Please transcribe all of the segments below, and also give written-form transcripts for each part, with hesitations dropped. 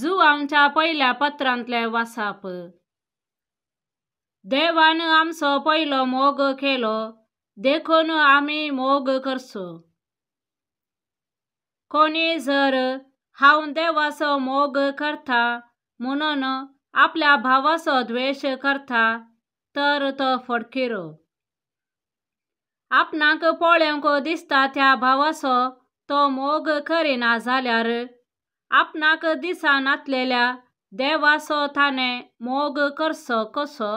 जुआंच्या पहिल्या पत्रांतले वासाप. देवान आमचो पयलो मोग केलो, देखून आमी मोग करचो. कोणी जर हांव देवाचो मोग करता म्हणून आपल्या भावाचो द्वेष करता तर तो फटकिरो. आपणाक पळोवंक दिसता त्या भावाचो तो मोग करिना जाल्यार आपणाक दिसा नासलेल्या देवाचो ताणें मोग करचो कसो?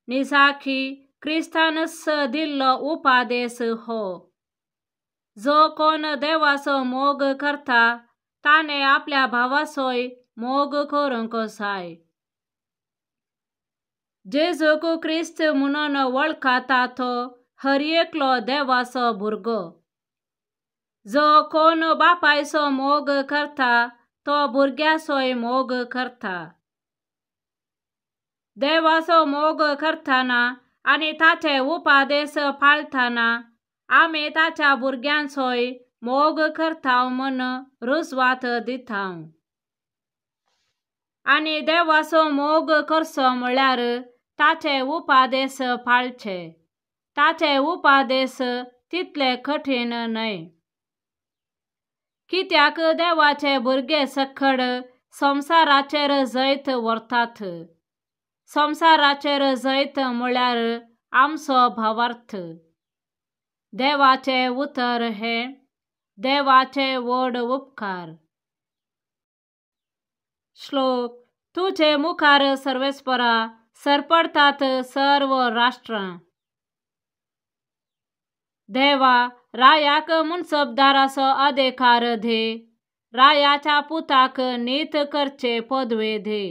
निजाकी क्रिस्तानस दिल्लो उपादेश हो. जो कोण देवाचो मोग करता ताणें आपल्या भावाचोय मोग करूंक जाय. जेजूक क्रिस्त म्हणून वळखता तो हरएकलो देवाचो भुरगो. जो कोण बापायचो मोग करता तो भुरग्याचोय मोग करता. देवाचो मोग करतना आनी ताचे उपादेश पाळतना आमी ताच्या भुरग्यांचोय मोग करता म्हूण रुजवात दिता. आनी देवाचो मोग करचो म्हळ्यार ताचे उपादेश पाळचे. ताचे उपादेश तितले कठीण न्हय. कित्याक देवाचे भुरगे सकड संसाराचेर जैत व्हरतात. संसाराचेर जैत म्हळ्यार आमचो भावार्थ. देवाचे उतर हे देवाचे व्हड उपकार. श्लोक. तुझे मुखार सर्वेस्परा सरपडतात सर्व राष्ट्रां. देवा रायाक मुनसबदाराचो अधिकार दे. रायाच्या पुताक नीत करचे पदवे दे.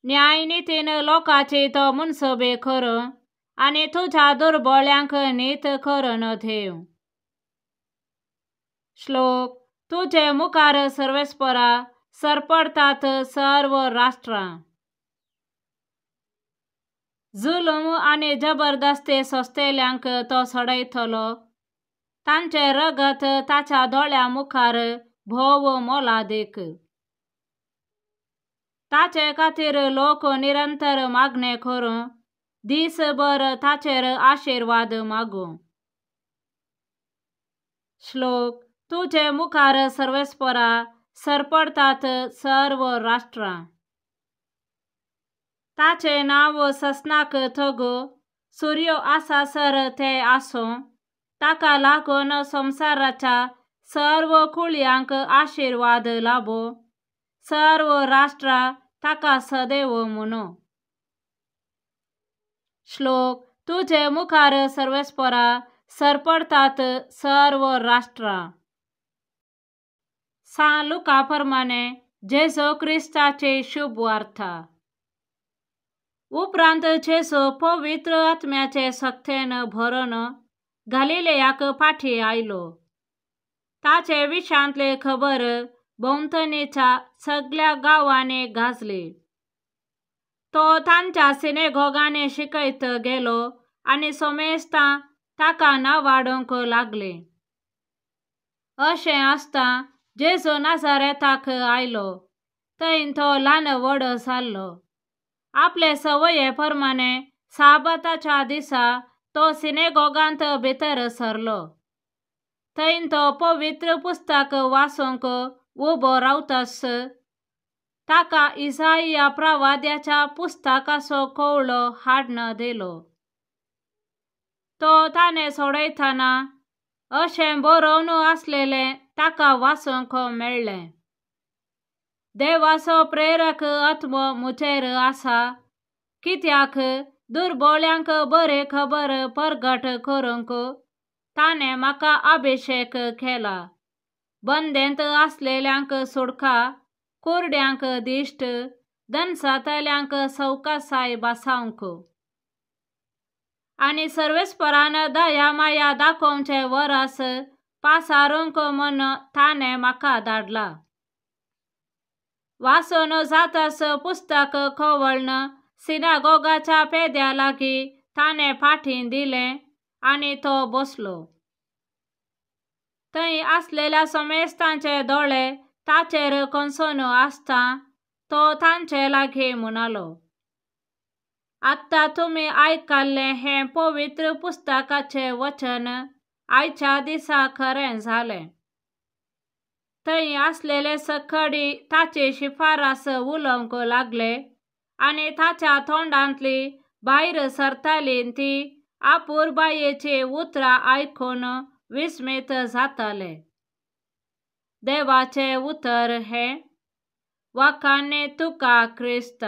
न्याय नितीन लोकाची तो मुनसबे कर आनी तुझ्या दुर्बळ्यांक नीत करून देव. श्लोक. तुझे मुखार सर्वेस्परा सरपडतात सर्व राष्ट्रां. जुलूम आनी जबरदस्ती सोंसतेल्यांक तो सोडयतलो. तांचे रगत ताच्या दोळ्या मुखार भोव मोलादीक. ताचे खातीर लोक निरंतर मागणे करूं दीसभर ताचेर आशीर्वाद मागूं. श्लोक. तुझे मुखार सर्वेस्परा सरपडतात सर्व राष्ट्रां. ताचे नाव ससनाक थगो. सूर्य आसासर ते आसूं. ताका लागून संसाराच्या सर्व कुळयांक आशीर्वाद लाभो. सर्व राष्ट्रां ताका सदैव म्हणू. श्लोक. तुझे मुखार सर्वेस्परा सरपडतात सर्व राष्ट्रां. सा लुका प्रमाणे जेजू क्रिस्ताची शुभ वार्ता. उपरांत जेजू पवित्र आत्म्याचे सक्तेन भरून गलिलेयाक फाटी आयलो. ताचे विशांतले खबर भोंवतणीच्या सगळ्या गांवांनी गाजली. तो तांच्या सिनेगॉगांनी शिकयत गेलो आनी सोमेस्तां ताका नावाडूंक लागले. अशें आसता जेजू नाजारेताक आयलो. थंय तो ल्हान व्हड जाल्लो. आपले सवये प्रमाणे साबाताच्या दिसा तो सिनेगॉगांत भितर सरलो. थंय तो पवित्र पुस्तक वाचूंक उबो रावतास ताका इसाइया प्रवाद्याच्या पुस्तकाचो कवळो हाडून दिलो. तो ताणें सोडयतना अशें बरोवन आसलेलें ताका वाचूंक मेळ्ळें. देवाचो प्रेरक आत्मो म्हजेर आसा, कित्याक दुर्बळ्यांक बरी खबर परगट करूंक ताणें म्हाका अभिशेक केला. बंदेंत आसलेल्यांक सुटका, कुरड्यांक दिश्ट, दनसातल्यांक सवकासाय बसावंक आनी सर्वेस्परान दया माया दाखोवचें वरस पासारूंक म्हूण ताणें म्हाका धाडला. वाचून जातास पुस्तक कवळण सिनागोगाच्या पेद्या लागीं ताणें फाटीं दिलें आनी तो बसलो. थंय आसलेल्या समेस्तांचे दोळे ताचेर कंसून आसता तो तांचे लागीं म्हणालो, आत्ता तुमी आयकल्लें हें पवित्र पुस्तकाचें वचन आयच्या दिसा खरें जालें. थंय आसलेले सगळीं ताची शिफारस उलोवंक लागले आनी ताच्या तोंडांतली भायर सरतालीं ती आपुरबायेची उतरां आयकून विस्मीत जाताले. देवाचें उतर हें, वखाणी तुका क्रिस्त.